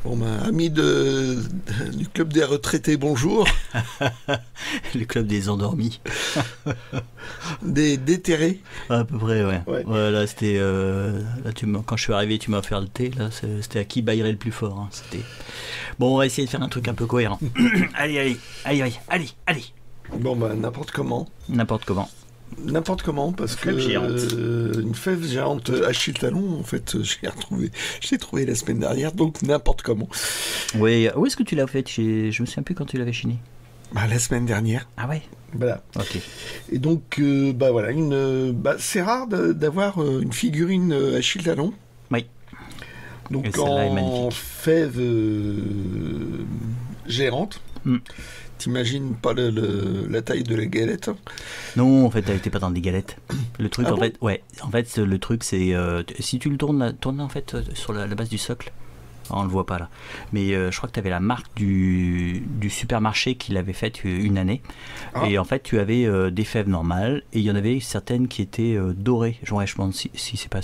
Bon ben, ami du club des retraités, bonjour. Le club des endormis. Des déterrés. À peu près, ouais. Ouais. Là, c'était. Quand je suis arrivé, tu m'as offert le thé. Là, c'était à qui baillerait le plus fort. Hein. C'était. Bon, on va essayer de faire un truc un peu cohérent. Allez. Bon ben, n'importe comment. N'importe comment. N'importe comment, parce que Fève géante. une fève géante Achille Talon, en fait, je l'ai trouvé la semaine dernière, donc n'importe comment. Oui, où est-ce que tu l'as fait? Je me souviens plus quand tu l'avais chiné. Bah, la semaine dernière, Ah ouais. voilà. Ok. Et donc, bah voilà, c'est rare d'avoir une figurine Achille Talon. Oui. Donc Et celle-là est en magnifique. fève géante. Mm. T'imagines pas la taille de la galette. Non, en fait, elle était pas dans des galettes. Le truc, Ah en bon fait, ouais. En fait, le truc, c'est si tu le tournes en fait sur la base du socle. On le voit pas là. Mais je crois que tu avais la marque du supermarché qui l'avait faite une année. Ah. Et en fait, tu avais des fèves normales et il y en avait certaines qui étaient dorées. Je me demande si c'est pas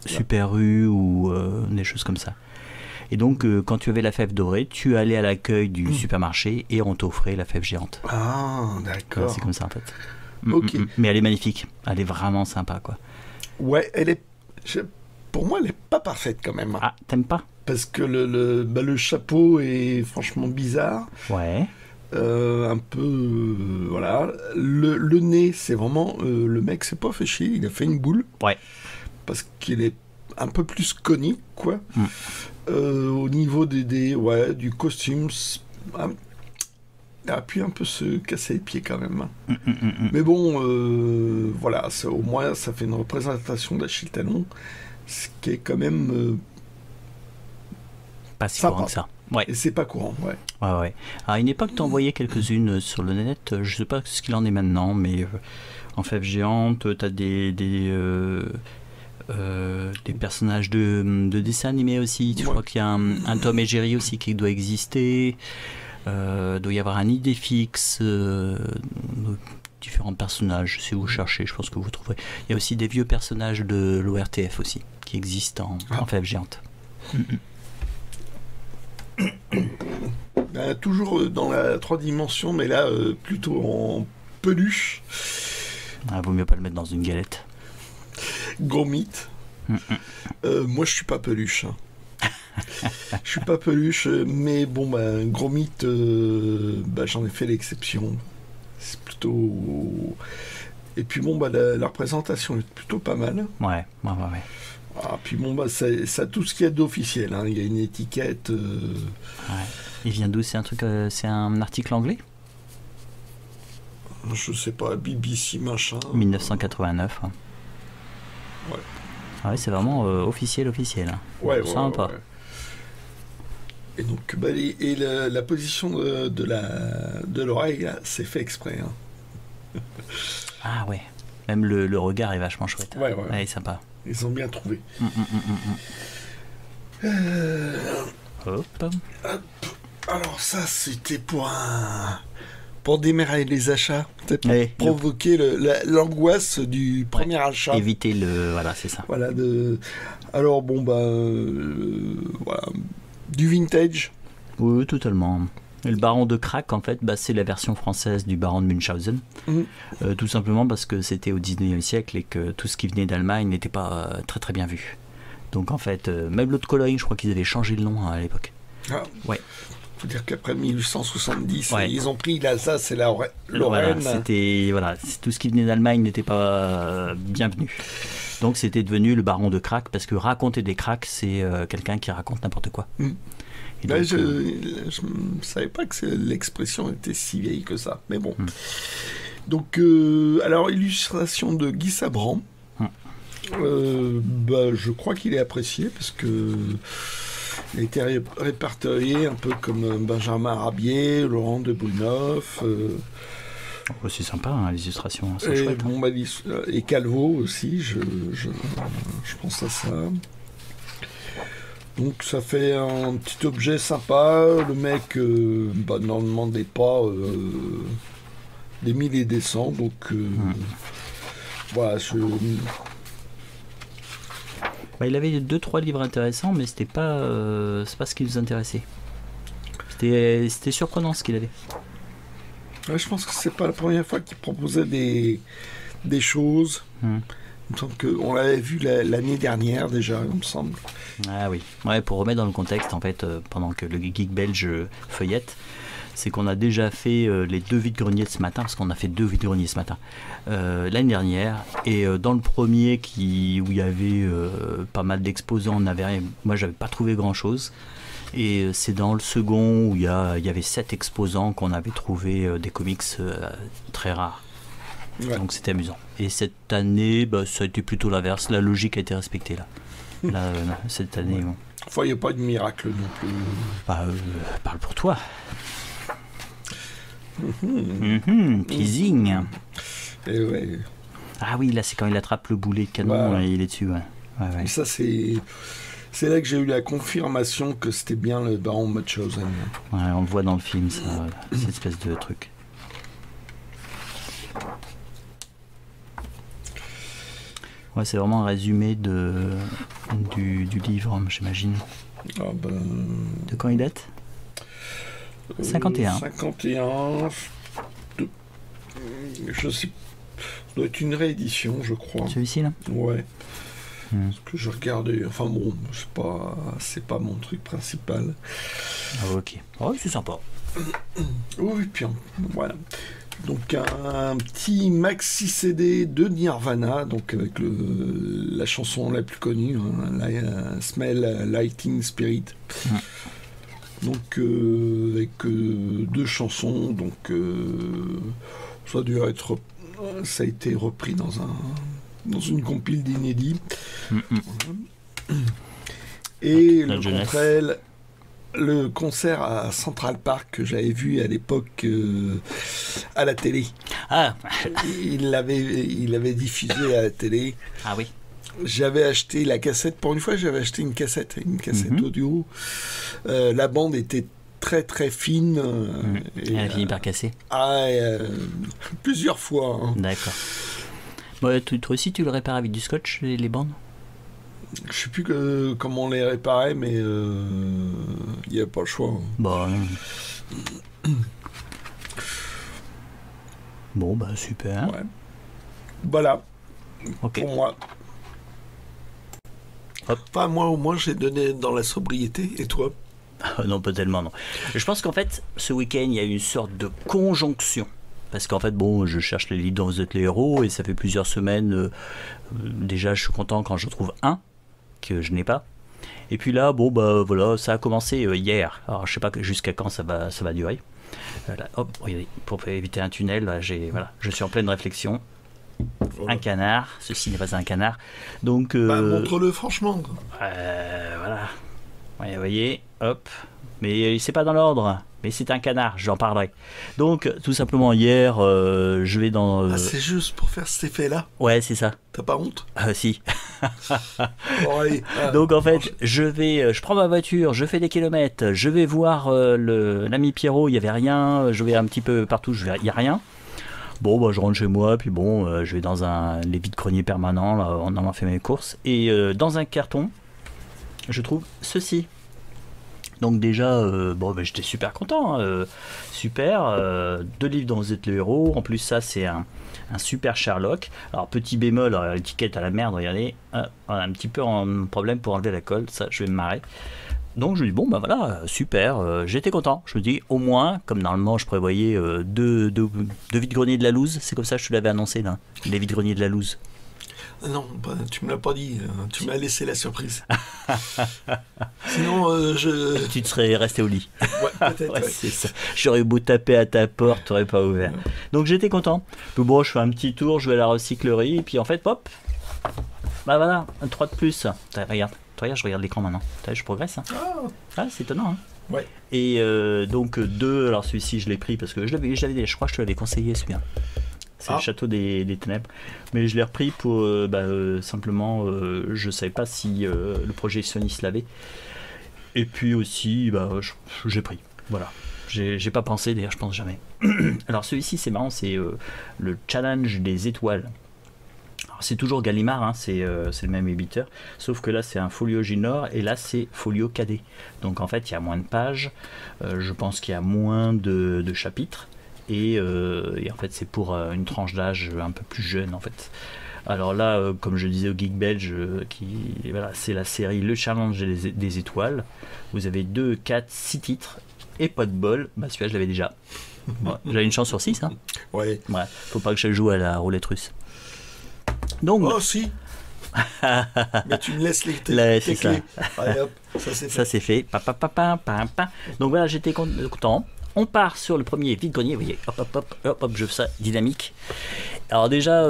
Super U ou des choses comme ça. Et donc, quand tu avais la fève dorée, tu allais à l'accueil du supermarché et on t'offrait la fève géante. Ah, Voilà, d'accord. c'est comme ça en fait. Ok. Mais elle est magnifique. Elle est vraiment sympa, quoi. Ouais, pour moi, elle est pas parfaite quand même. Ah, t'aimes pas? Parce que le chapeau est franchement bizarre. Ouais. Un peu. Voilà. Le nez, c'est vraiment. Le mec s'est pas fait chier, il a fait une boule. Ouais. Parce qu'il est un peu plus conique, quoi. Mm. Au niveau du costume, il a pu un peu se casser les pieds quand même. Mais bon, voilà, au moins ça fait une représentation d'Achille Talon, ce qui est quand même Pas si sympa. courant que ça. Ouais. Et c'est pas courant, ouais. Ouais. À une époque, tu envoyais quelques-unes sur le net. Je sais pas ce qu'il en est maintenant, mais en fève géante, tu as des personnages de dessins animés aussi. Je crois qu'il y a un Tom et Jerry aussi qui doit exister. Doit y avoir un Idéfix. Différents personnages. Si vous cherchez, je pense que vous trouverez. Il y a aussi des vieux personnages de l'ORTF aussi qui existent en fève géante. Toujours dans la 3 dimensions, mais là plutôt en peluche. Vaut mieux pas le mettre dans une galette. Gros mythe. Moi, je suis pas peluche. Je suis pas peluche, mais bon, gros mythe, j'en ai fait l'exception. C'est plutôt. Et puis bon, la représentation est plutôt pas mal. Ouais. Ah, puis bon, ça a tout ce qu'il y a d'officiel. Hein. Il y a une étiquette. Ouais. Il vient d'où? C'est un article anglais? Je sais pas, BBC machin. 1989. Hein. Ouais. Ah ouais, c'est vraiment officiel. Hein. Ouais. Sympa. Et donc, la position de l'oreille, là, c'est fait exprès. Hein. Ah ouais. Même le regard est vachement chouette. Ouais. Sympa. Ils ont bien trouvé. Hop. Alors ça, c'était pour démarrer les achats, peut-être pour provoquer l'angoisse du premier achat. Éviter voilà, c'est ça. Voilà. Alors bon, voilà, du vintage. Oui, totalement. Et le baron de Krak, en fait, c'est la version française du baron de Munchausen. Tout simplement parce que c'était au 19e siècle et que tout ce qui venait d'Allemagne n'était pas très très bien vu. Donc en fait, même l'autre Cologne, je crois qu'ils avaient changé le nom à l'époque. Ah. Ouais. Faut dire qu'après 1870, ouais. Ils ont pris l'Alsace et la Lorraine. Voilà, tout ce qui venait d'Allemagne n'était pas bienvenu. Donc c'était devenu le baron de Krak, parce que raconter des cracks, c'est quelqu'un qui raconte n'importe quoi. Et donc, je ne savais pas que l'expression était si vieille que ça, mais bon. Donc, alors, illustration de Guy Sabran. Je crois qu'il est apprécié parce que il a été répertorié un peu comme Benjamin Rabier, Laurent de Bruneuf. C'est sympa, hein, les illustrations, c'est chouette. Et Calvo aussi, je pense à ça. Donc ça fait un petit objet sympa. Le mec n'en demandait pas des 1000 et des cents. Donc voilà, Bah, il avait 2-3 livres intéressants, mais c'est pas ce qui nous intéressait. C'était surprenant ce qu'il avait. Ouais, je pense que c'est pas la première fois qu'il proposait des choses. Il me semble qu'on l'avait vu l'année dernière déjà, il me semble. Ah oui, ouais, pour remettre dans le contexte, en fait, pendant que le geek belge feuillette, c'est qu'on a déjà fait les 2 vides-greniers de ce matin, parce qu'on a fait 2 vides-greniers ce matin, l'année dernière, et dans le premier où il y avait pas mal d'exposants, moi j'avais pas trouvé grand chose, et c'est dans le second où il y avait 7 exposants qu'on avait trouvé des comics très rares. Ouais. Donc c'était amusant. Et cette année, ça a été plutôt l'inverse, la logique a été respectée là. Cette année, ouais. Bon. Enfin, il n'y a pas de miracle non plus. Parle pour toi. Teasing. Et ouais. Ah oui, là c'est quand il attrape le boulet de canon, et il est dessus. Ouais. Et ça c'est là que j'ai eu la confirmation que c'était bien le baron Munchausen. Ouais, on le voit dans le film, ça, cette espèce de truc. Ouais, c'est vraiment un résumé du livre, j'imagine. Ah ben... De quand il date 51. 51. Je sais. Ça doit être une réédition, je crois. Celui-ci là. Ouais. Parce que je regardais. Enfin bon, c'est pas mon truc principal. Ah, ok. Oh, c'est sympa. Oui, puis voilà. Donc un petit maxi CD de Nirvana, donc avec la chanson la plus connue, Smell Lighting Spirit. Donc avec 2 chansons, donc ça a été repris dans une compile d'inédits. Et le contraire, le concert à Central Park que j'avais vu à l'époque à la télé. Ah. Il l'avait diffusé à la télé. Ah oui. J'avais acheté la cassette. Pour une fois, j'avais acheté une cassette audio. La bande était très très fine. Elle a fini par casser. Plusieurs fois. Hein. D'accord. Bon, toi aussi, tu le répares avec du scotch, les bandes? Je sais plus comment on les réparait, mais il n'y a pas le choix. Bon, bon, bah super. Ouais. Voilà. Okay. Pour moi. Hop. Enfin, moi au moins j'ai donné dans la sobriété. Et toi? Non, pas tellement, non. Je pense qu'en fait, ce week-end, il y a eu une sorte de conjonction. Parce qu'en fait, bon, je cherche les livres dont vous êtes les héros, et ça fait plusieurs semaines. Déjà, je suis content quand je trouve un que je n'ai pas. Et puis là, bon, bah voilà, ça a commencé hier. Alors, je sais pas jusqu'à quand ça va durer. Là, hop, regardez, pour éviter un tunnel, là, je suis en pleine réflexion. Voilà. Un canard, ceci n'est pas un canard. Donc, montre-le franchement. Voilà. Ouais, vous voyez, hop. Mais c'est pas dans l'ordre. Mais c'est un canard, j'en parlerai. Donc, tout simplement, hier, je vais dans... c'est juste pour faire cet effet-là? Ouais, c'est ça. T'as pas honte? Si. Bon, allez, donc, en fait, je prends ma voiture, je fais des kilomètres, je vais voir l'ami Pierrot, il n'y avait rien, je vais un petit peu partout, il n'y a rien. Bon, bah, je rentre chez moi, puis bon, je vais dans les vides-greniers permanents, là, on en a fait mes courses. Et dans un carton, je trouve ceci. Donc déjà, j'étais super content, super, 2 livres dont vous êtes le héros, en plus ça c'est un super Sherlock. Alors petit bémol, l'étiquette à la merde, regardez, on a un petit peu un problème pour enlever la colle, ça je vais me marrer. Donc je me dis bon bah voilà, super, j'étais content, je me dis au moins, comme normalement je prévoyais 2 vides-greniers de la loose, c'est comme ça que je te l'avais annoncé là, les vides-greniers de la loose. Non, tu me l'as pas dit, tu m'as laissé la surprise. Sinon, tu te serais resté au lit. Ouais, peut-être. Ouais, c'est ça. J'aurais beau taper à ta porte, t'aurais pas ouvert. Ouais. Donc j'étais content. Puis bon, je fais un petit tour, je vais à la recyclerie, et puis en fait, hop, bah voilà, un 3 de plus. Regarde, je regarde l'écran maintenant. Je progresse. Hein. Ah, c'est étonnant. Hein. Ouais. Et donc 2, alors celui-ci je l'ai pris parce que je crois que je te l'avais conseillé celui-là. C'est le Château des Ténèbres. Mais je l'ai repris pour simplement, je savais pas si le projectionniste l'avait. Et puis aussi, j'ai pris. Voilà. J'ai pas pensé, d'ailleurs, je pense jamais. Alors celui-ci, c'est marrant, c'est le challenge des étoiles. Alors, C'est toujours Gallimard, hein, c'est le même éditeur, sauf que là c'est un folio Ginor et là c'est folio cadet. Donc en fait il y a moins de pages, je pense qu'il y a moins de chapitres et en fait c'est pour une tranche d'âge un peu plus jeune en fait. Alors là, comme je disais au Geek Belge, voilà, c'est la série Le Challenge des étoiles. Vous avez 2, 4, 6 titres et pas de bol, bah celui-là je l'avais déjà. Bon, j'avais une chance sur 6, hein. Ouais. Faut pas que je joue à la roulette russe. Donc, oh si. Mais tu me laisses les clés. Allez, hop, ça c'est fait. Donc voilà, j'étais content. On part sur le premier vide-grenier. Vous voyez, hop, je fais ça dynamique. Alors déjà,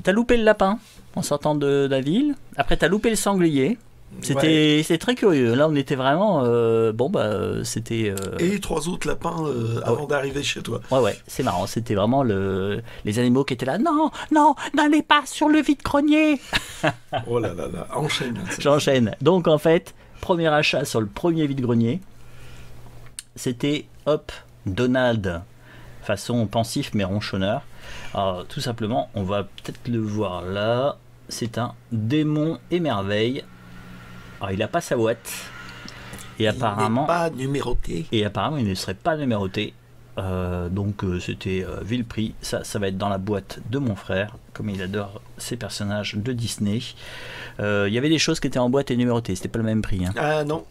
t'as loupé le lapin en sortant de la ville. Après, t'as loupé le sanglier. C'était très curieux. Là, on était vraiment. C'était. Et les 3 autres lapins avant d'arriver chez toi. Ouais, c'est marrant. C'était vraiment les animaux qui étaient là. Non, n'allez pas sur le vide-grenier. Oh là, enchaîne. J'enchaîne. Donc, en fait, premier achat sur le premier vide-grenier, c'était Donald, façon pensif mais ronchonneur. Alors, tout simplement, on va peut-être le voir là. C'est un démon émerveille. Alors, il n'a pas sa boîte. Et apparemment, il n'est pas numéroté. Et apparemment, il ne serait pas numéroté. Donc, c'était vil prix. Ça va être dans la boîte de mon frère, comme il adore ces personnages de Disney. Il y avait des choses qui étaient en boîte et numérotées. C'était pas le même prix. Hein. Ah non,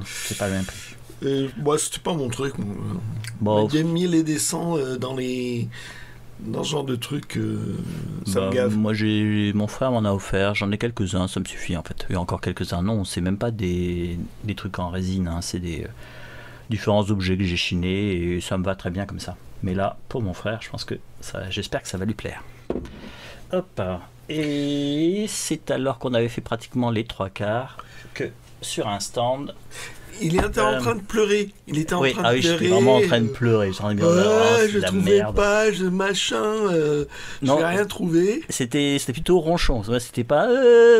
c'est pas le même prix. Moi, c'était pas mon truc. Bon, des 1000 et des 100 dans ce genre de truc, ça me gave. Moi, mon frère m'en a offert, j'en ai quelques-uns, ça me suffit en fait. Il y a encore quelques-uns, non, c'est même pas des trucs en résine, hein, c'est des différents objets que j'ai chinés et ça me va très bien comme ça. Mais là, pour mon frère, je pense que j'espère que ça va lui plaire. Hop, et c'est alors qu'on avait fait pratiquement les 3/4 que sur un stand. Il était en train de pleurer. Il était en train de pleurer. J'étais vraiment en train de pleurer. Je trouvais pas, machin. Je n'ai rien trouvé. C'était plutôt ronchon. C'était pas.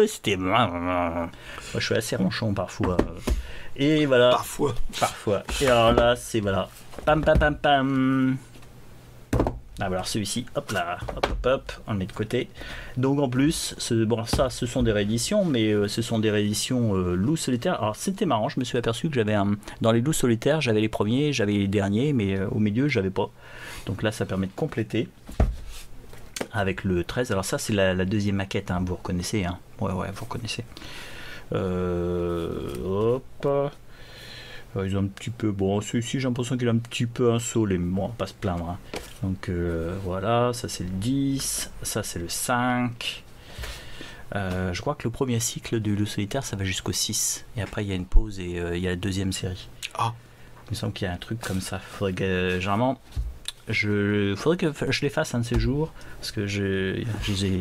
C'était. Moi, je suis assez ronchon parfois. Et voilà. Parfois. Et alors là, c'est voilà. Pam. Ah, alors celui-ci, hop, on met de côté. Donc en plus, ça, ce sont des rééditions, mais ce sont des rééditions loups solitaires. Alors c'était marrant, je me suis aperçu que j'avais dans les loups solitaires, j'avais les premiers, j'avais les derniers, mais au milieu, j'avais pas. Donc là, ça permet de compléter avec le 13. Alors ça, c'est la deuxième maquette, hein, vous reconnaissez, hein. Ouais, vous reconnaissez. Hop. Ils ont un petit peu. Bon, celui-ci, j'ai l'impression qu'il a un petit peu un saut, mais bon, on va pas se plaindre. Hein. Donc voilà, ça c'est le 10, ça c'est le 5. Je crois que le premier cycle du loup solitaire, ça va jusqu'au 6. Et après, il y a une pause et il y a la deuxième série. Ah. Il me semble qu'il y a un truc comme ça. Faudrait que, généralement, faudrait que je les fasse un de ces jours. Parce que j'ai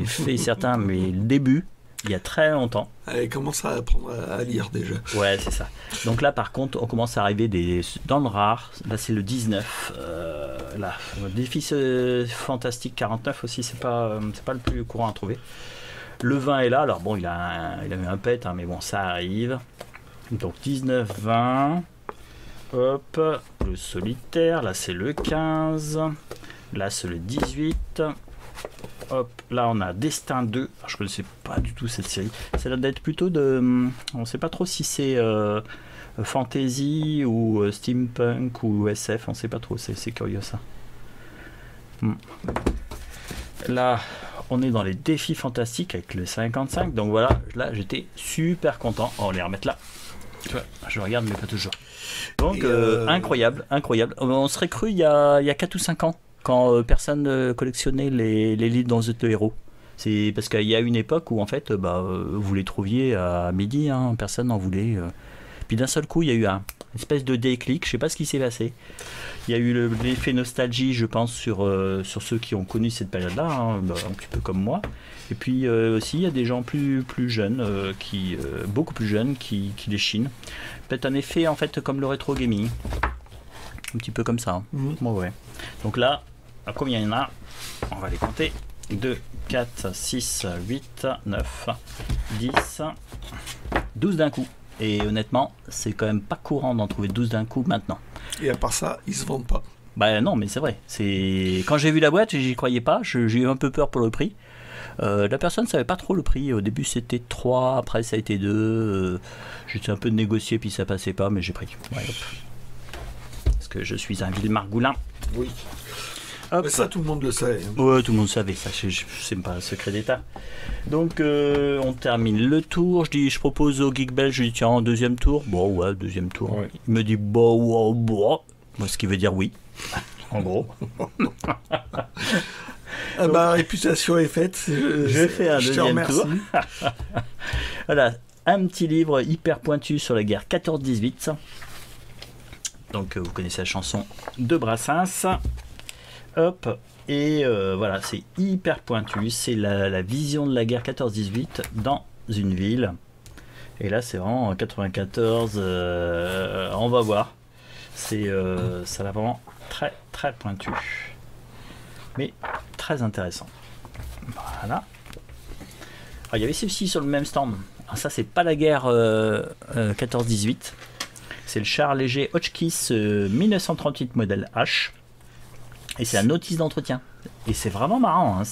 fait certains, mais le début. Il y a très longtemps. Elle commence à apprendre à lire déjà. Ouais, c'est ça. Donc là, par contre, on commence à arriver dans le rare. Là, c'est le 19. Là, défi fantastique 49 aussi, c'est pas le plus courant à trouver. Le 20 est là. Alors bon, il a eu un pet, hein, mais bon, ça arrive. Donc 19, 20. Hop, le solitaire. Là, c'est le 15. Là, c'est le 18. Hop, là on a Destin 2. Alors, je ne connaissais pas du tout cette série. Ça doit être plutôt de. On ne sait pas trop si c'est fantasy ou steampunk ou SF. On ne sait pas trop. C'est curieux ça. Là, on est dans les défis fantastiques avec le 55. Donc voilà, là j'étais super content. On va les remettre là. Je regarde, mais pas toujours. Donc incroyable. On serait cru il y a 4 ou 5 ans. Quand personne collectionnait les livres dans The Héros. C'est parce qu'il y a une époque où en fait vous les trouviez à midi, hein, personne n'en voulait. Puis d'un seul coup il y a eu une espèce de déclic, je sais pas ce qui s'est passé. Il y a eu l'effet nostalgie, je pense, sur ceux qui ont connu cette période-là, hein, un petit peu comme moi. Et puis aussi il y a des gens plus jeunes, beaucoup plus jeunes, qui les chinent. Peut-être un effet en fait comme le rétro gaming. Un petit peu comme ça. Hein. Ouais. Donc là, combien il y en a? On va les compter. 2, 4, 6, 8, 9, 10, 12 d'un coup. Et honnêtement, c'est quand même pas courant d'en trouver 12 d'un coup maintenant. Et à part ça, ils se vendent pas. Bah non, mais c'est vrai. Quand j'ai vu la boîte, j'y croyais pas. J'ai eu un peu peur pour le prix. La personne ne savait pas trop le prix. Au début, c'était 3, après, ça a été 2. J'étais un peu négocié, puis ça passait pas, mais j'ai pris. Ouais, hop. Parce que je suis un vil margoulin. Oui. Hop. Mais ça, tout le monde le sait. Ouais, tout le monde savait ça. C'est pas un secret d'État. Donc, on termine le tour. Je propose au Geek Belge, je lui dis, tiens, en deuxième tour. Bon, ouais, deuxième tour. Ouais. Il me dit, bon, ouais. Moi, ce qui veut dire oui. En gros. Ma réputation est faite. Je fais un deuxième tour. Voilà, un petit livre hyper pointu sur la guerre 14-18. Donc, vous connaissez la chanson de Brassens. Hop, et voilà, c'est hyper pointu. C'est la vision de la guerre 14-18 dans une ville. Et là, c'est vraiment en 94. On va voir. Ça va vraiment très très pointu, mais très intéressant. Voilà. Alors, il y avait ceci sur le même stand. Alors, ça, c'est pas la guerre 14-18. C'est le char léger Hotchkiss 1938 modèle H. Et c'est la notice d'entretien. Et c'est vraiment marrant. Hein.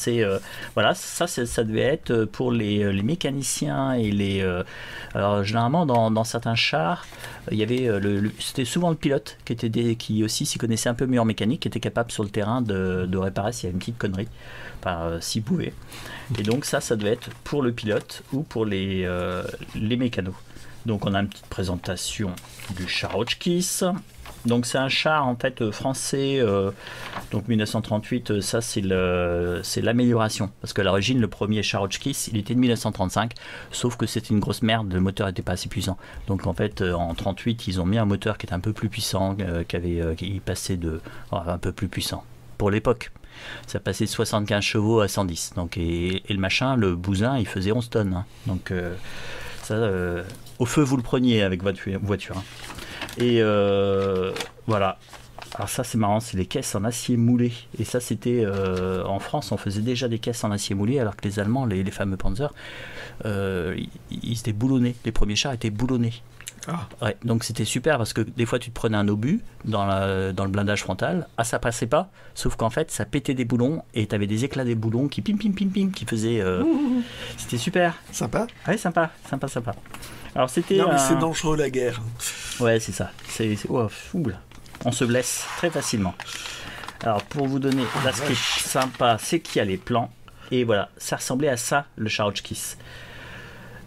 Voilà, ça devait être pour les mécaniciens et les. Alors généralement dans certains chars, il y avait c'était souvent le pilote qui aussi s'y connaissait un peu mieux en mécanique, qui était capable sur le terrain de réparer s'il y a une petite connerie, s'il pouvait. Et donc ça devait être pour le pilote ou pour les mécanos. Donc on a une petite présentation du char Hotchkiss. Donc c'est un char en fait français, donc 1938, ça c'est l'amélioration, parce que à l'origine le premier char Hotchkiss il était de 1935, sauf que c'était une grosse merde, le moteur n'était pas assez puissant. Donc en fait en 38 ils ont mis un moteur qui était un peu plus puissant, qui passait un peu plus puissant pour l'époque. Ça passait de 75 chevaux à 110. Donc et le machin, le bousin, il faisait 11 tonnes. Hein. Donc au feu vous le preniez avec votre voiture. Hein. Et voilà. Alors ça c'est marrant, c'est les caisses en acier moulé. Et ça c'était en France, on faisait déjà des caisses en acier moulé, alors que les Allemands, les fameux Panzer, ils étaient boulonnés. Les premiers chars étaient boulonnés. Ah. Ouais, donc c'était super parce que des fois tu te prenais un obus dans le blindage frontal, ça passait pas, sauf qu'en fait ça pétait des boulons et tu avais des éclats des boulons qui pim qui faisaient. C'était super. Sympa. Ouais, sympa. Alors c'était. Non mais c'est dangereux la guerre. Ouais, c'est ça. On se blesse très facilement. Alors pour vous donner, là ce qui est sympa, c'est qu'il y a les plans et voilà, ça ressemblait à ça le char Hotchkiss.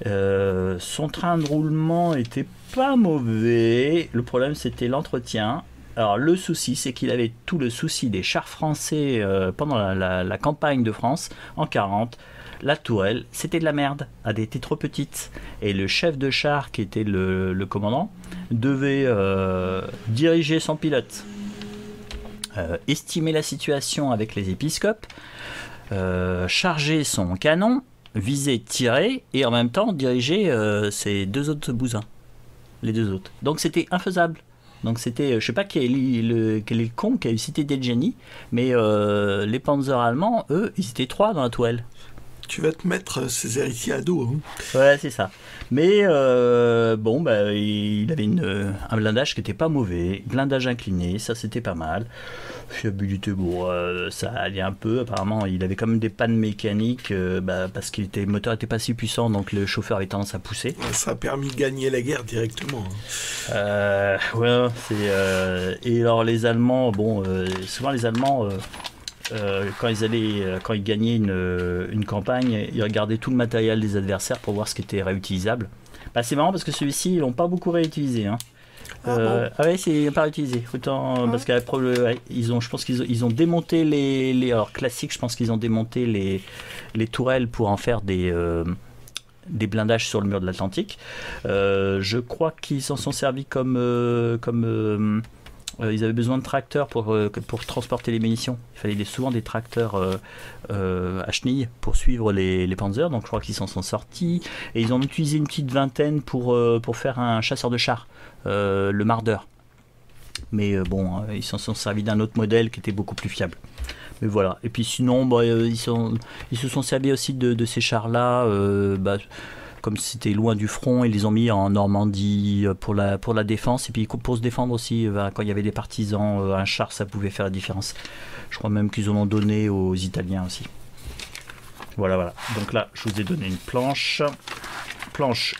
Son train de roulement était pas mauvais. Le problème c'était l'entretien. Alors le souci c'est qu'il avait tout le souci des chars français pendant la campagne de France en 40. La tourelle c'était de la merde, elle était trop petite et le chef de char qui était le commandant devait diriger son pilote, estimer la situation avec les épiscopes, charger son canon, viser, tirer et en même temps diriger ces deux autres bousins, les deux autres. Donc c'était infaisable. Donc c'était, je sais pas quel est le con qui a eu cité des génies, mais les Panzers allemands, eux, ils étaient 3 dans la tourelle. Tu vas te mettre ces héritiers à dos. Hein. Ouais, c'est ça. Mais il avait un blindage qui était pas mauvais, blindage incliné, ça c'était pas mal. Fiabilité, ça allait un peu. Apparemment, il avait quand même des pannes mécaniques parce que le moteur était pas si puissant, donc le chauffeur avait tendance à pousser. Ça a permis de gagner la guerre directement. Ouais, et alors les Allemands, souvent les Allemands. Quand ils gagnaient une campagne, ils regardaient tout le matériel des adversaires pour voir ce qui était réutilisable. C'est marrant parce que celui-ci, ils l'ont pas beaucoup réutilisé. Hein. Ouais, c'est pas réutilisé. Autant parce qu'après, je pense qu'ils ont démonté les alors classiques. Je pense qu'ils ont démonté les tourelles pour en faire des blindages sur le mur de l'Atlantique. Je crois qu'ils s'en sont servis comme ils avaient besoin de tracteurs pour transporter les munitions. Il fallait souvent des tracteurs à chenilles pour suivre les Panzers, donc je crois qu'ils s'en sont sortis. Et ils ont utilisé une petite vingtaine pour faire un chasseur de chars, le Marder. Mais ils s'en sont servis d'un autre modèle qui était beaucoup plus fiable. Mais voilà. Et puis sinon, ils se sont servis aussi de ces chars-là. Comme c'était loin du front, ils les ont mis en Normandie pour la défense et puis pour se défendre aussi quand il y avait des partisans, un char ça pouvait faire la différence. Je crois même qu'ils en ont donné aux Italiens aussi. Voilà. Donc là, je vous ai donné une planche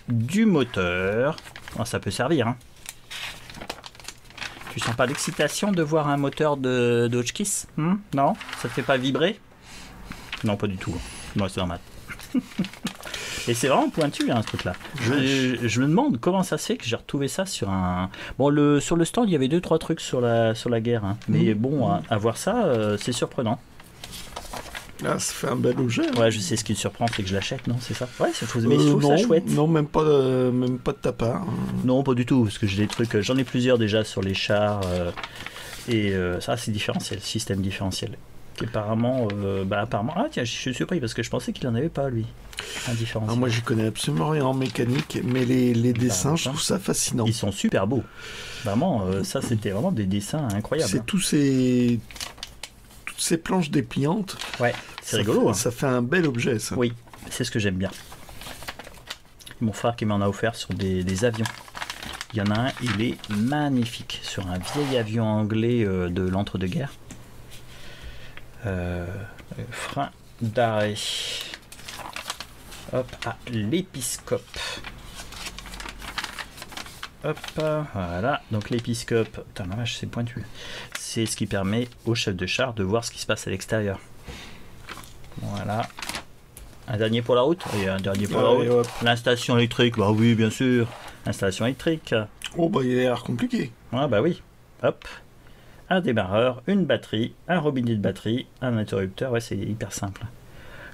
du moteur. Oh, ça peut servir, hein. Tu sens pas l'excitation de voir un moteur de Hotchkiss? Non? Ça te fait pas vibrer? Non, pas du tout. Non, c'est normal. Et c'est vraiment pointu, hein, ce truc-là. Je me demande comment ça se fait que j'ai retrouvé ça sur un... Bon, sur le stand, il y avait 2-3 trucs sur la guerre. Hein. Mais bon, à voir ça, c'est surprenant. Ah, ça fait un bel objet. Hein. Ouais, je sais, ce qui me surprend, c'est que je l'achète, non? C'est ça? Ouais, mais je trouve ça chouette. Non, même pas de ta part. Non, pas du tout, parce que j'ai des trucs... J'en ai plusieurs déjà sur les chars. Et ça, c'est différentiel, système différentiel. Apparemment, ah tiens, je suis surpris parce que je pensais qu'il en avait pas, lui. Un différentiel. Moi, j'y connais absolument rien en mécanique, mais les dessins, je trouve ça fascinant. Ils sont super beaux. Vraiment, ça, c'était vraiment des dessins incroyables. C'est toutes ces planches dépliantes. Ouais, c'est rigolo. Ça fait un bel objet, ça. Oui, c'est ce que j'aime bien. Mon frère qui m'en a offert sur des avions. Il y en a un, il est magnifique. Sur un vieil avion anglais de l'entre-deux-guerres. Frein d'arrêt. Hop, l'épiscope. Hop, voilà. Donc l'épiscope, putain la vache, c'est pointu. C'est ce qui permet au chef de char de voir ce qui se passe à l'extérieur. Voilà. Un dernier pour la route? Oui, un dernier pour la route. L'installation électrique, bah oui, bien sûr. Installation électrique. Oh, bah il a l'air compliqué. Ah, bah oui. Hop. Un démarreur, une batterie, un robinet de batterie, un interrupteur. Ouais, c'est hyper simple.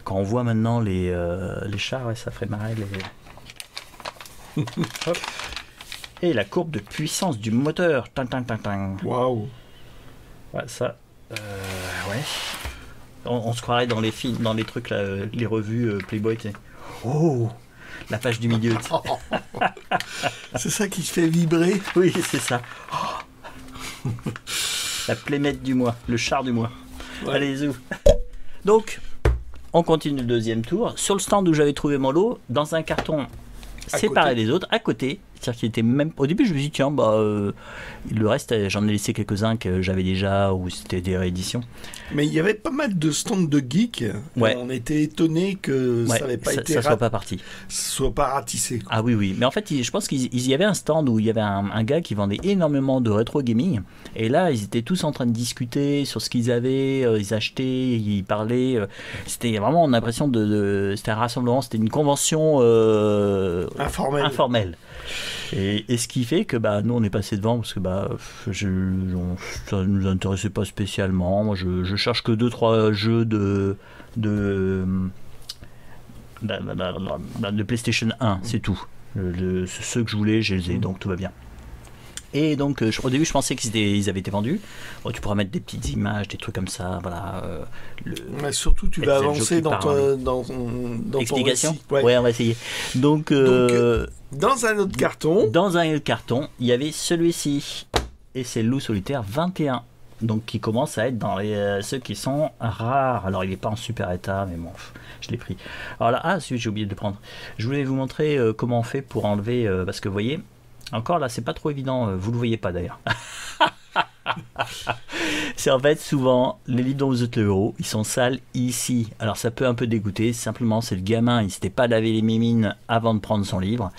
Quand on voit maintenant les chars, ouais, ça ferait marrer les... Hop. Et la courbe de puissance du moteur. Waouh. Ouais, ça... ouais. On se croirait dans les films, dans les trucs, là, les revues Playboy. Oh, la page du milieu. C'est ça qui se fait vibrer? Oui, c'est ça. Oh. La playmate du mois, le char du mois. Ouais. Allez, zou. Donc, on continue le deuxième tour. Sur le stand où j'avais trouvé mon lot, dans un carton séparé des autres, à côté. C'est-à-dire qu'il était même... Au début, je me suis dit, tiens, le reste, j'en ai laissé quelques-uns que j'avais déjà, ou c'était des rééditions. Mais il y avait pas mal de stands de geeks. Ouais. On était étonnés que ça n'avait pas été... Ça soit pas parti. Soit pas ratissé. Quoi. Ah oui. Mais en fait, je pense qu'il y avait un stand où il y avait un gars qui vendait énormément de rétro gaming. Et là, ils étaient tous en train de discuter sur ce qu'ils avaient, ils achetaient, ils parlaient. C'était vraiment, on a l'impression c'était un rassemblement, c'était une convention informelle. Et ce qui fait que nous on est passé devant parce que ça nous intéressait pas spécialement. Moi je cherche que 2-3 jeux de PlayStation 1, c'est tout. Ceux que je voulais, je les ai, donc tout va bien. Et donc, au début, je pensais qu'ils avaient été vendus. Bon, tu pourras mettre des petites images, des trucs comme ça. Voilà. Mais surtout, tu vas avancer dans ton explication. Ouais, on va essayer. Donc, dans un autre carton. Dans un autre carton, il y avait celui-ci. Et c'est le Loup Solitaire 21. Donc, qui commence à être dans ceux qui sont rares. Alors, il n'est pas en super état, mais bon, je l'ai pris. Alors là, celui j'ai oublié de le prendre. Je voulais vous montrer comment on fait pour enlever, parce que vous voyez, encore là, c'est pas trop évident, vous le voyez pas d'ailleurs. C'est en fait souvent les livres dont vous êtes le héros, ils sont sales ici. Alors ça peut un peu dégoûter, simplement c'est le gamin, il s'était pas lavé les mimines avant de prendre son livre.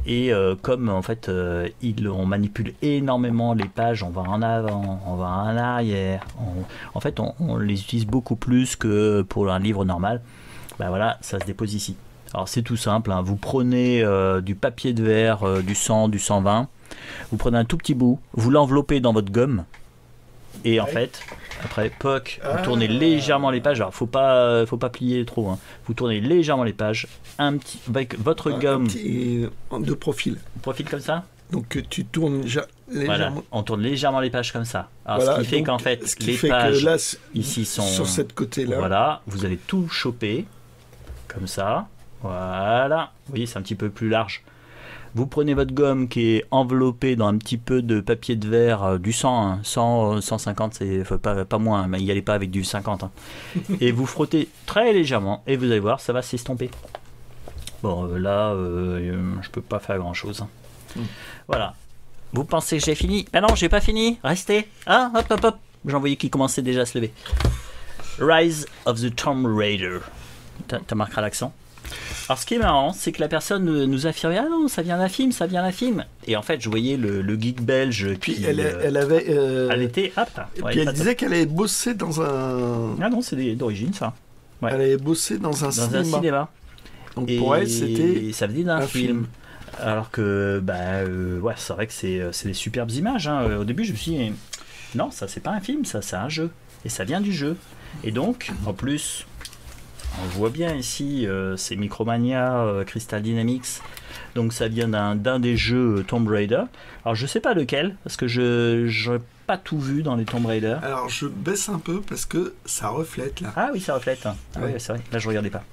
Et comme en fait on manipule énormément les pages, on va en avant, on va en arrière. En fait on les utilise beaucoup plus que pour un livre normal. Voilà, ça se dépose ici. Alors c'est tout simple, hein. Vous prenez du papier de verre, du 100, du 120, vous prenez un tout petit bout, vous l'enveloppez dans votre gomme, et en fait, après, vous tournez légèrement les pages, alors faut pas plier trop, hein. Vous tournez légèrement les pages, avec votre gomme... de profil. Profil comme ça. Donc tu tournes légèrement... Voilà, on tourne légèrement les pages comme ça. Alors ce qui fait qu'en fait, les pages là, ici sont... Sur cette côté-là. Voilà, vous allez tout choper, comme ça. Voilà, vous voyez, c'est un petit peu plus large. Vous prenez votre gomme qui est enveloppée dans un petit peu de papier de verre, du 100, hein. 100, 150, c'est pas moins, mais n'y allez pas avec du 50. Hein. Et vous frottez très légèrement, et vous allez voir, ça va s'estomper. Bon, là, je peux pas faire grand-chose. Hein. Voilà. Vous pensez que j'ai fini? Ben non, j'ai pas fini, restez. Ah, hop. J'en voyais qui commençait déjà à se lever. Rise of the Tomb Raider. t'as marqué l'accent. Alors ce qui est marrant, c'est que la personne nous affirmait ah non, ça vient d'un film, ça vient d'un film. Et en fait, je voyais le geek belge Puis qui. elle avait. Elle était apte. Et puis elle disait qu'elle avait bossé dans un. Ah non, c'est d'origine ça. Ouais. Elle avait bossé dans un cinéma. Donc et pour elle, c'était. Ça venait d'un film. Alors que, ouais, c'est vrai que c'est des superbes images. Hein. Au début, je me suis dit, non, ça c'est pas un film, ça c'est un jeu. Et ça vient du jeu. Et donc, en plus. On voit bien ici, c'est Micromania, Crystal Dynamics. Donc ça vient d'un des jeux Tomb Raider. Alors je sais pas lequel, parce que je n'ai pas tout vu dans les Tomb Raider. Alors je baisse un peu parce que ça reflète là. Ah oui, ça reflète. Ah, ouais, c'est vrai. Là je regardais pas.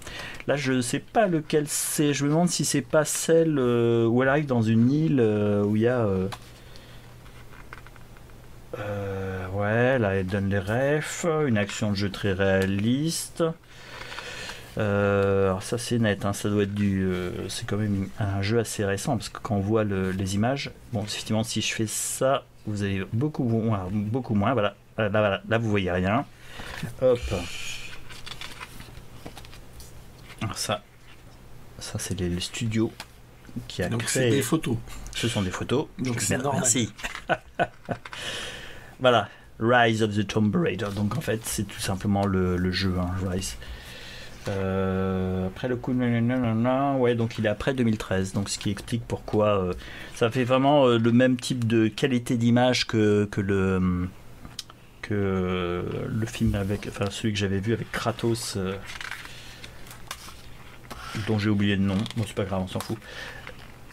Là je sais pas lequel c'est. Je me demande si c'est pas celle où elle arrive dans une île où il y a... ouais, là elle donne les refs. Une action de jeu très réaliste. Alors ça c'est net, hein, ça doit être c'est quand même un jeu assez récent parce que quand on voit les images, bon effectivement si je fais ça, vous avez beaucoup moins, voilà, là vous voyez rien. Hop. Alors ça c'est le studio qui a donc créé. C'est des photos. Ce sont des photos. Donc c'est normal. Merci. Voilà, Rise of the Tomb Raider. Donc en fait c'est tout simplement le jeu, hein, Rise. Après le coup, ouais, donc il est après 2013, donc ce qui explique pourquoi ça fait vraiment le même type de qualité d'image que le film avec, enfin celui que j'avais vu avec Kratos, dont j'ai oublié le nom. Bon, c'est pas grave, on s'en fout.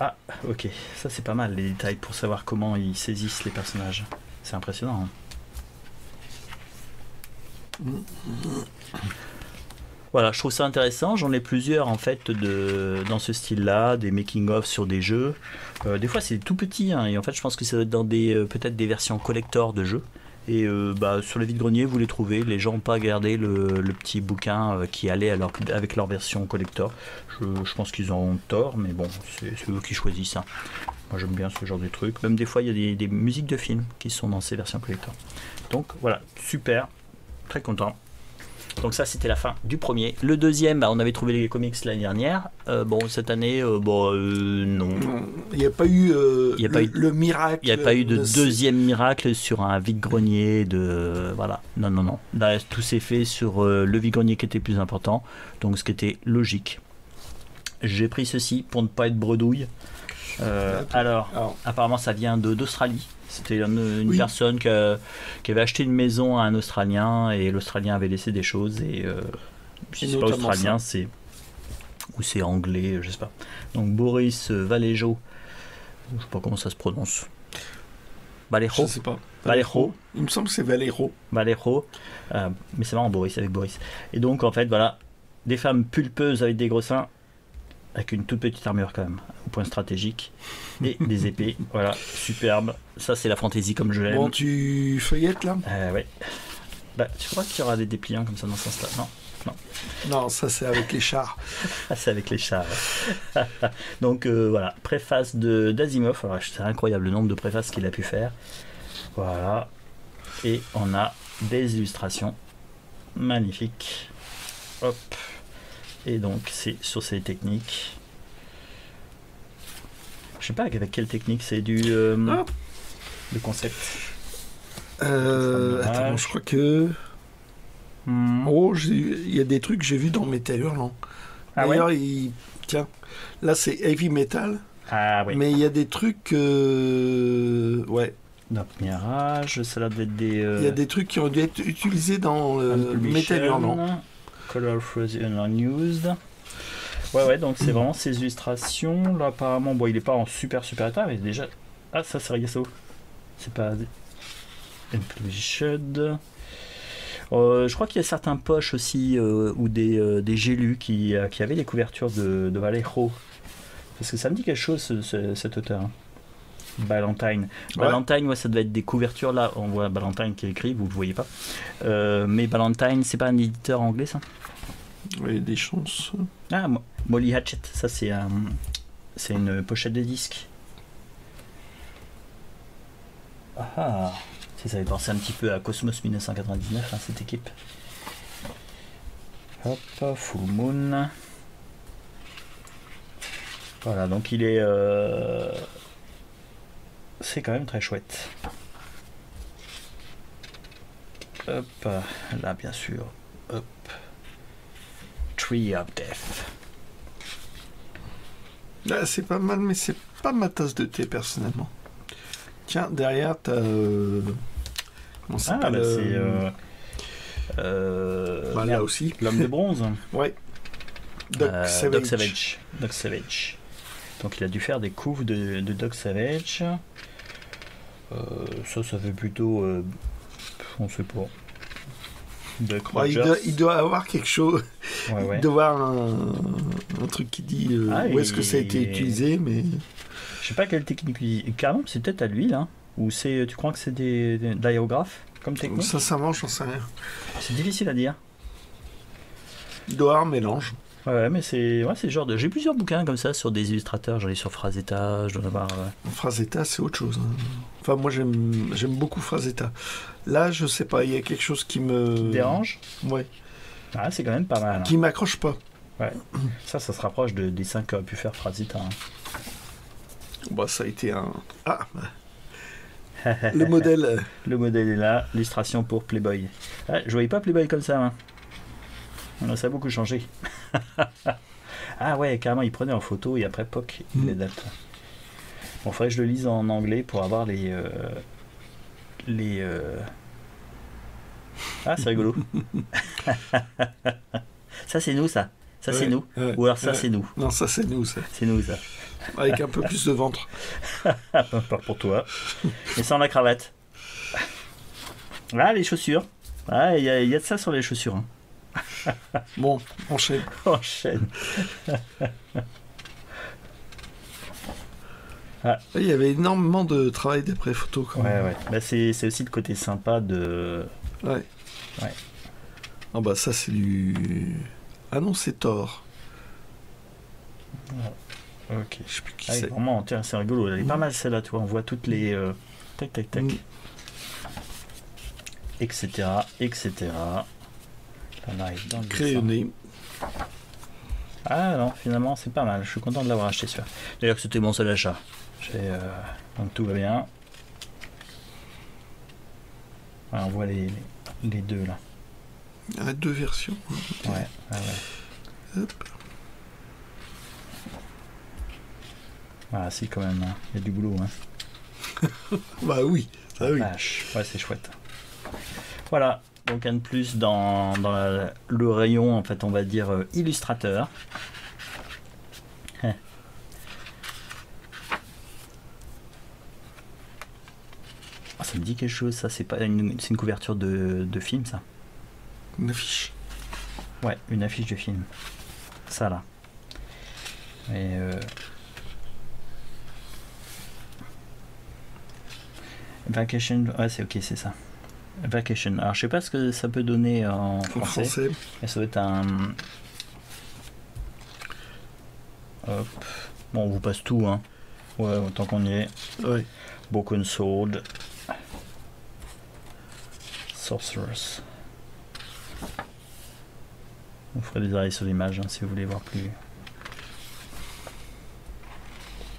Ah, ok, ça c'est pas mal les détails pour savoir comment ils saisissent les personnages. C'est impressionnant. Hein. Voilà, je trouve ça intéressant. J'en ai plusieurs en fait dans ce style-là, des making-of sur des jeux. Des fois, c'est tout petit, hein, et en fait, je pense que ça doit être dans peut-être des versions collector de jeux. Et sur les vide-greniers, vous les trouvez. Les gens n'ont pas gardé le petit bouquin qui allait avec leur version collector. Je pense qu'ils ont tort, mais bon, c'est eux qui choisissent ça. Moi, j'aime bien ce genre de trucs. Même des fois, il y a des musiques de films qui sont dans ces versions collector. Donc voilà, super, très content. Donc ça c'était la fin du premier. Le deuxième, on avait trouvé les comics l'année dernière. Bon cette année, non. Il n'y a pas eu le miracle. Il n'y a pas eu de deuxième miracle sur un vide-grenier de voilà. Non. Là tout s'est fait sur le vide-grenier qui était plus important. Donc ce qui était logique. J'ai pris ceci pour ne pas être bredouille. Alors, apparemment ça vient d'Australie. C'était une personne qui avait acheté une maison à un Australien et l'Australien avait laissé des choses et si c'est pas australien, ou c'est anglais, je sais pas. Donc Boris Vallejo, je sais pas comment ça se prononce. Vallejo. Je sais pas. Vallejo. Il me semble que c'est Vallejo. Vallejo. Mais c'est marrant Boris avec Boris. Et donc en fait voilà, des femmes pulpeuses avec des gros seins. Avec une toute petite armure quand même, au point stratégique, et des épées, voilà, superbe. Ça c'est la fantaisie comme je l'aime. Bon, tu feuillettes là ? Ouais. Tu crois qu'il y aura des dépliants comme ça dans ce sens-là ? Non, ça c'est avec les chars. Ah, c'est avec les chars. Donc voilà, préface d'Asimov. Alors c'est incroyable le nombre de préfaces qu'il a pu faire. Voilà. Et on a des illustrations magnifiques. Hop. Et donc c'est sur ces techniques. Je sais pas avec quelle technique c'est le concept. Attends, je crois que. Oh, il y a des trucs que j'ai vus dans Metal Hurlant. D'ailleurs, tiens, là c'est heavy metal. Ah oui. Mais il y a des trucs. Ouais. Donc Mirage, ça doit être des. Il y a des trucs qui ont dû être utilisés dans Metal Hurlant. Color Frozen Unused. Ouais, donc c'est vraiment ces illustrations. Là, apparemment, il est pas en super état, mais déjà. Ah, ça, c'est Rigasso. C'est pas. Unpublished. Je crois qu'il y a certains poches aussi, ou des gélus qui avaient les couvertures de Vallejo. Parce que ça me dit quelque chose, cet auteur. Hein. Ballantine. Ballantine, ça doit être des couvertures là. On voit Ballantine qui est écrit, vous ne le voyez pas. Mais Ballantine, c'est pas un éditeur anglais ça ? Oui, des chances. Ah, Molly Hatchet, ça c'est une pochette de disque. Ah, ça fait penser un petit peu à Cosmos 1999, hein, cette équipe. Hop, Full Moon. Voilà, donc il est... c'est quand même très chouette. Hop, là bien sûr. Hop. Tree of Death. Là, c'est pas mal, mais c'est pas ma tasse de thé personnellement. Tiens, derrière, t'as. Comment ça s'appelle c'est. Là aussi. L'homme de bronze. Ouais. Doc Savage. Doc Savage. Donc il a dû faire des couves de Doc Savage. Ça fait plutôt. On sait pas. Ouais, il doit avoir quelque chose. Ouais. Il doit avoir un truc qui dit où est-ce que ça a été utilisé, mais. Je sais pas quelle technique. Carrément, c'est peut-être à l'huile, hein. Ou c'est. Tu crois que c'est de l'aérographe comme technique? Sincèrement, j'en sais rien. C'est difficile à dire. Il doit avoir un mélange. Ouais, mais c'est le genre de. J'ai plusieurs bouquins comme ça sur des illustrateurs. J'en ai sur Frazetta, je dois en avoir. Frazetta, c'est autre chose. Hein. Enfin, moi, j'aime beaucoup Frazetta. Là, je sais pas, il y a quelque chose qui me. Dérange? Ouais. Ah, c'est quand même pas mal. Hein. Qui m'accroche pas. Ouais. Ça se rapproche des dessins qu'aurait pu faire Frazetta. Hein. Bah, ça a été un. Ah le modèle. Le modèle est là. L'illustration pour Playboy. Ah, je voyais pas Playboy comme ça. Hein. Ça a beaucoup changé. Ah ouais, carrément, il prenait en photo et après, POC, il les date. Bon, faudrait que je le lise en anglais pour avoir les. Ah, c'est rigolo. Ça, c'est nous, ça. Ça, c'est nous. Ouais, ou alors ça, c'est nous. Non, ça, c'est nous, ça. C'est nous, ça. Avec un peu plus de ventre. Pas pour toi. Mais sans la cravate. Ah, les chaussures. Ah, il y a de ça sur les chaussures. Hein. Bon, enchaîne. Enchaîne. Ah. Il y avait énormément de travail d'après photo. Quand même. Ouais. Bah, c'est aussi le côté sympa de. Ouais. Ah bah ça c'est du. Ah non, c'est Thor. Ok. Je sais plus qui c'est. Vraiment, tiens, c'est rigolo. Elle est pas mal celle-là, tu vois. On voit toutes les. Tac. Etc. On arrive dans le crayonné. Ah non, finalement, c'est pas mal. Je suis content de l'avoir acheté celui-là. D'ailleurs, que c'était mon seul achat. Donc tout va bien. Voilà, on voit les deux là. Il y a deux versions. Ouais. Hop. Ah si, quand même. Hein. Il y a du boulot. Hein. Bah oui. Ça, oui. Ouais, c'est chouette. Voilà. Donc un de plus dans le rayon, en fait, on va dire illustrateur. Ah, ça me dit quelque chose, ça. C'est pas c'est une couverture de film, ça. Une affiche. Ouais, une affiche de film. Ça, là. Et Vacation... Ouais, c'est ok, c'est ça. Vacation. Alors, je sais pas ce que ça peut donner en français. Mais ça doit être un... Hop. Bon, on vous passe tout, hein. Ouais, autant qu'on y est. Ouais. Broken Sword. Sorceress. Vous ferez des arrêts sur l'image, hein, si vous voulez voir plus.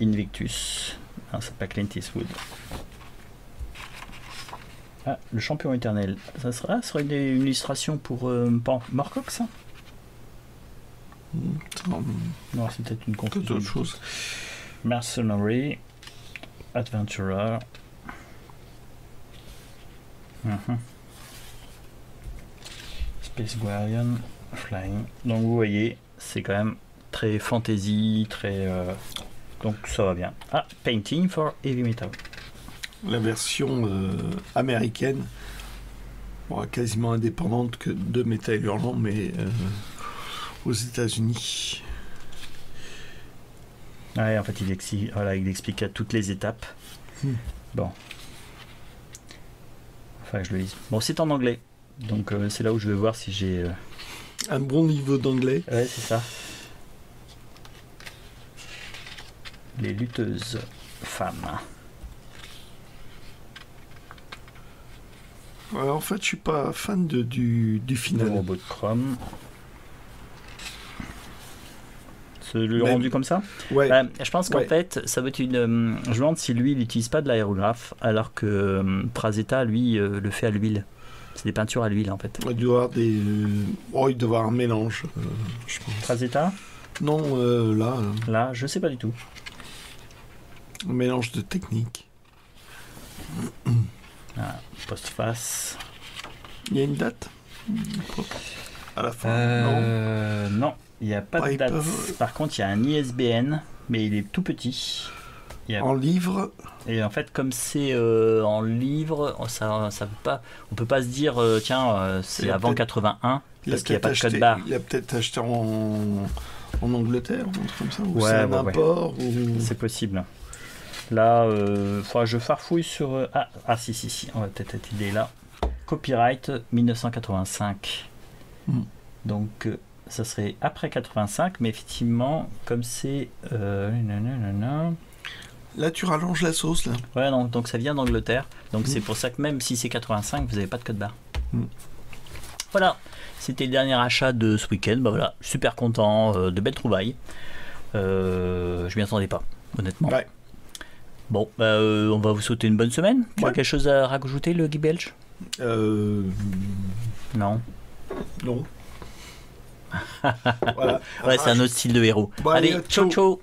Invictus. Non, c'est pas Clint Eastwood. Ah, le champion éternel. Ça serait une illustration pour Moorcock, ça? Non, c'est peut-être une confusion. Autre chose. Mercenary. Adventurer. Space Guardian. Flying. Donc vous voyez, c'est quand même très fantasy, très... Donc ça va bien. Ah, Painting for Heavy Metal. La version américaine, bon, quasiment indépendante que de Metal Hurlant, mais aux États-Unis. Ouais, en fait, il explique à toutes les étapes. Bon. Enfin, je le lis. Bon, c'est en anglais. Donc c'est là où je vais voir si j'ai... Un bon niveau d'anglais. Ouais, c'est ça. Les lutteuses femmes. Ouais, en fait, je suis pas fan du final. Le robot de Chrome. Le rendu comme ça. Ouais. Je pense qu'en fait, ça va être une. Je me demande si lui, il n'utilise pas de l'aérographe, alors que Frazetta, lui, le fait à l'huile. C'est des peintures à l'huile, en fait. Il doit y avoir un mélange, je pense. Frazetta? Non, là. Là, je sais pas du tout. Un mélange de techniques. Postface. Il y a une date à la fin? Non, il n'y a pas de date. Par contre, il y a un ISBN, mais il est tout petit. En livre. Et en fait, comme c'est en livre, ça peut pas. On peut pas se dire c'est avant 81 parce qu'il n'y a pas de code barre. Il a peut-être acheté en Angleterre ou un truc comme ça. Ou c'est un import. Ou... C'est possible. Là, faudra que je farfouille sur. Si. On va peut-être être idée là. Copyright 1985. Donc, ça serait après 85, mais effectivement, comme c'est. Là, tu rallonges la sauce, là. Ouais, non, donc ça vient d'Angleterre. Donc c'est pour ça que même si c'est 85, vous n'avez pas de code barre. Voilà, c'était le dernier achat de ce week-end. Bah voilà, super content, de belles trouvailles. Je m'y attendais pas, honnêtement. Ouais. Bon, on va vous souhaiter une bonne semaine. Tu as quelque chose à rajouter, le Guy Belge? Non. Non. Voilà. Ouais, c'est un autre style de héros. Bon, allez, ciao.